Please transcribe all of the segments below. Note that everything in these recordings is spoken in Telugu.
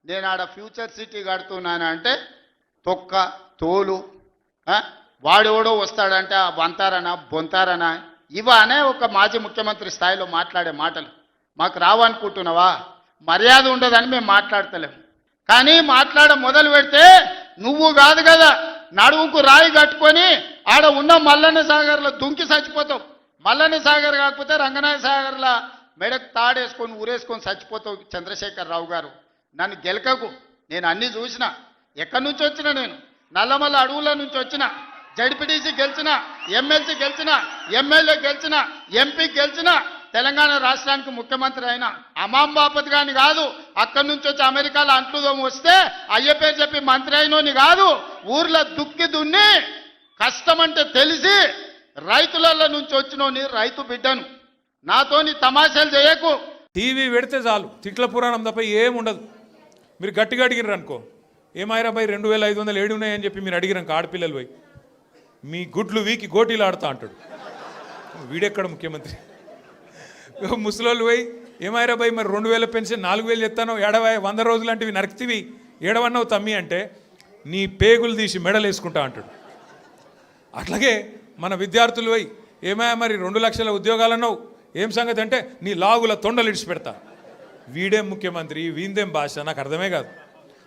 నేను ఆడ ఫ్యూచర్ సిటీ కడుతున్నాను అంటే తొక్క తోలు వాడెవడో వస్తాడంటే ఆ బంతారనా బొంతారనా ఇవనే ఒక మాజీ ముఖ్యమంత్రి స్థాయిలో మాట్లాడే మాటలు మాకు రావనుకుంటున్నావా? మర్యాద ఉండదని మేము మాట్లాడతలేము. కానీ మాట్లాడ మొదలు పెడితే నువ్వు కాదు కదా నడువుకు రాయి కట్టుకొని ఆడ ఉన్న మల్లన్న సాగర్లో దుంకి చచ్చిపోతావు. మల్లన్న సాగర్ కాకపోతే రంగనాయ సాగర్లో మెడకు తాడేసుకొని ఊరేసుకొని చచ్చిపోతావు. చంద్రశేఖర్ రావు గారు, నన్ను గెలకకు. నేను అన్నీ చూసిన. ఎక్కడి నుంచి వచ్చిన? నేను నల్లమల్ల అడవుల నుంచి వచ్చిన. జడ్పీటీసీ గెలిచిన, ఎమ్మెల్సీ గెలిచిన, ఎమ్మెల్యే గెలిచిన, ఎంపీ గెలిచిన, తెలంగాణ రాష్ట్రానికి ముఖ్యమంత్రి అయిన అమాం బాపత్ గాని కాదు. అక్కడి నుంచి వచ్చి అమెరికాలో అంట్లుదోమ వస్తే అయ్య పేరు చెప్పి మంత్రి అయినోని కాదు. ఊర్లో దుక్కి దున్ని కష్టమంటే తెలిసి రైతుల నుంచి వచ్చినోని రైతు బిడ్డను. నాతోని తమాషాలు చేయకు. టీవీ పెడితే చాలు తిట్ల పురాణం తప్ప ఏముండదు. మీరు గట్టిగా అడిగినారు అనుకో, ఏమైనా పోయి 2500 ఏడు ఉన్నాయని చెప్పి మీరు అడిగినాక ఆడపిల్లలు పోయి మీ గుడ్లు వీకి గోటీలు ఆడుతా అంటాడు. వీడెక్కడ ముఖ్యమంత్రి? ముసలోళ్ళు పోయి ఏమైనా పోయి మరి 2000 పెన్షన్ 4000 ఎత్తానో 100 రోజులు లాంటివి నరికితివి ఏడవన్నావు తమ్మి అంటే నీ పేగులు తీసి మెడలు వేసుకుంటా అంటాడు. అట్లాగే మన విద్యార్థులు పోయి ఏమైనా మరి 2 లక్షల ఉద్యోగాలు అన్నావు, ఏం సంగతి అంటే నీ లాగుల తొండలు ఇడిచిపెడతా. వీడేం ముఖ్యమంత్రి, వీందేం భాష? నాకు అర్థమే కాదు.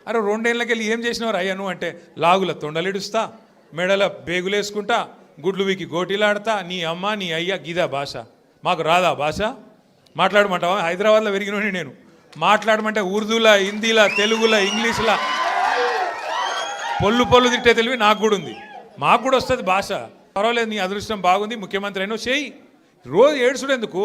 అరే 2 ఏళ్ళకి వెళ్ళి ఏం చేసినవారు అయ్యను అంటే లాగుల తొండలు ఇడుస్తా, మెడల బేగులేసుకుంటా, గుడ్లు వీకి గోటీలాడతా. నీ అమ్మ నీ అయ్య గీదా భాష? మాకు రాదా భాష? మాట్లాడమంటావా? హైదరాబాద్లో పెరిగినోని నేను. మాట్లాడమంటే ఉర్దూలా, హిందీలా, తెలుగులా, ఇంగ్లీష్లా పొల్లు తిట్టే తెలివి నాకు కూడా ఉంది. మాకు కూడా వస్తుంది భాష. పర్వాలేదు, నీ అదృష్టం బాగుంది, ముఖ్యమంత్రి అయినా చేయి. రోజు ఏడుచుడు ఎందుకు?